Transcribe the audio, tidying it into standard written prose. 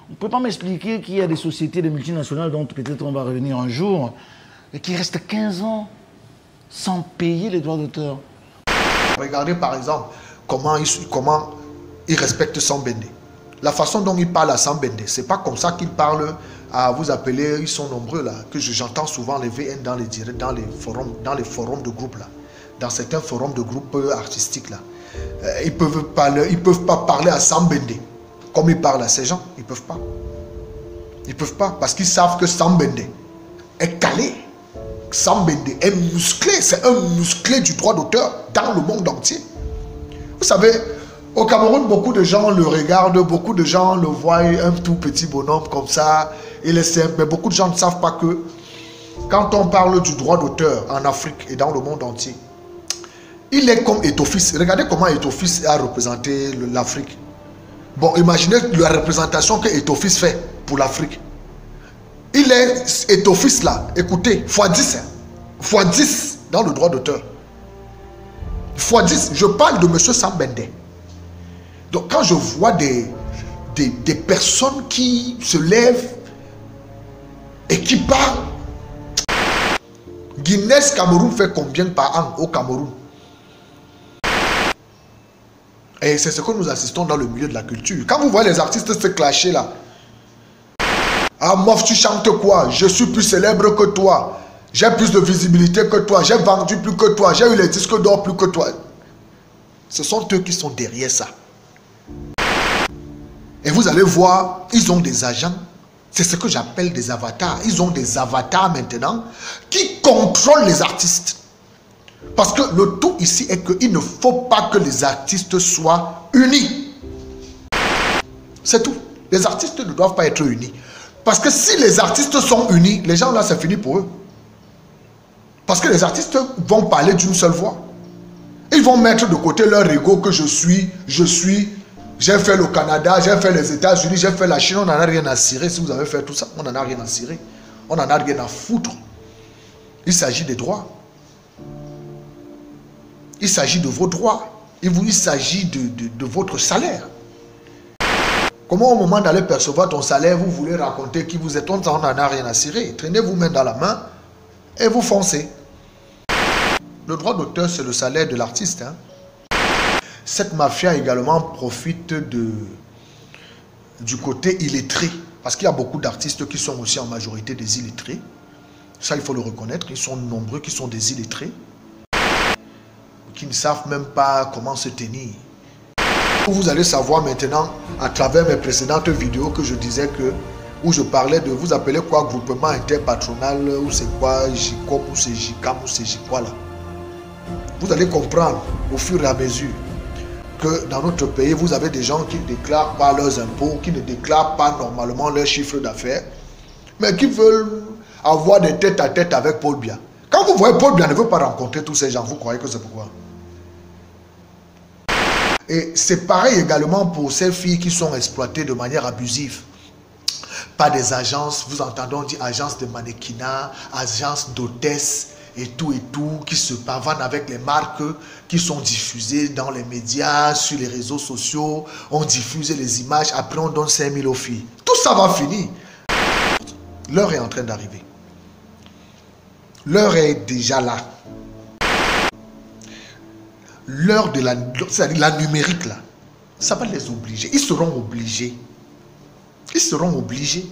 On ne peut pas m'expliquer qu'il y a des sociétés, des multinationales dont peut-être on va revenir un jour, et qui restent 15 ans sans payer les droits d'auteur. Regardez par exemple comment il respecte Sambende. La façon dont il parle à Sambende, c'est pas comme ça qu'il parle à vous appeler, ils sont nombreux là, que j'entends souvent les VN dans les directs, dans les forums de groupe là, dans certains forums de groupe artistiques là. Ils peuvent pas parler à Sambende comme ils parlent à ces gens. Ils peuvent pas. Ils peuvent pas parce qu'ils savent que Sambende est calé. Sambende est musclé. C'est un musclé du droit d'auteur dans le monde entier. Vous savez, au Cameroun, beaucoup de gens le regardent, beaucoup de gens le voient, un tout petit bonhomme comme ça. Il est simple, mais beaucoup de gens ne savent pas que quand on parle du droit d'auteur en Afrique et dans le monde entier, il est comme Etophis. Regardez comment Etophis a représenté l'Afrique. Bon, imaginez la représentation que Etophis fait pour l'Afrique. Il est Etophis là, écoutez, x10, x10 dans le droit d'auteur. x10, je parle de M. Sambende. Donc quand je vois des personnes qui se lèvent et qui parlent, Guinness Cameroun fait combien par an au Cameroun? Et c'est ce que nous assistons dans le milieu de la culture. Quand vous voyez les artistes se clasher là, ah mof, tu chantes quoi? Je suis plus célèbre que toi. J'ai plus de visibilité que toi. J'ai vendu plus que toi. J'ai eu les disques d'or plus que toi. Ce sont eux qui sont derrière ça. Et vous allez voir, ils ont des agents. C'est ce que j'appelle des avatars. Ils ont des avatars maintenant qui contrôlent les artistes. Parce que le tout ici est qu'il ne faut pas que les artistes soient unis. C'est tout. Les artistes ne doivent pas être unis. Parce que si les artistes sont unis, les gens là, c'est fini pour eux. Parce que les artistes vont parler d'une seule voix. Ils vont mettre de côté leur ego que j'ai fait le Canada, j'ai fait les États-Unis, j'ai fait la Chine, on n'en a rien à cirer. Si vous avez fait tout ça, on n'en a rien à cirer. On n'en a rien à foutre. Il s'agit des droits. Il s'agit de vos droits. Il s'agit de votre salaire. Comment au moment d'aller percevoir ton salaire, vous voulez raconter qui vous êtes? On n'en a rien à cirer. Traînez vous-même dans la main et vous foncez. Le droit d'auteur, c'est le salaire de l'artiste. Hein. Cette mafia également profite du côté illettré. Parce qu'il y a beaucoup d'artistes qui sont aussi en majorité des illettrés. Ça, il faut le reconnaître. Ils sont nombreux qui sont des illettrés. Qui ne savent même pas comment se tenir. Vous allez savoir maintenant, à travers mes précédentes vidéos que je disais que, où je parlais de, vous appelez quoi, groupement interpatronal, ou c'est quoi, JICOP, ou c'est JICAM, ou c'est JICOI là. Vous allez comprendre au fur et à mesure que dans notre pays, vous avez des gens qui ne déclarent pas leurs impôts, qui ne déclarent pas normalement leur chiffre d'affaires, mais qui veulent avoir des tête-à-tête avec Paul Biya. Quand vous voyez Paul Biya ne veut pas rencontrer tous ces gens, vous croyez que c'est pourquoi? Et c'est pareil également pour ces filles qui sont exploitées de manière abusive par des agences, vous entendez, on dit agences de mannequinat, agences d'hôtesse et tout, qui se pavanent avec les marques qui sont diffusées dans les médias, sur les réseaux sociaux, on diffuse les images, après on donne 5 000 aux filles. Tout ça va finir. L'heure est en train d'arriver. L'heure est déjà là. L'heure de la numérique là, ça va les obliger. Ils seront obligés. Ils seront obligés.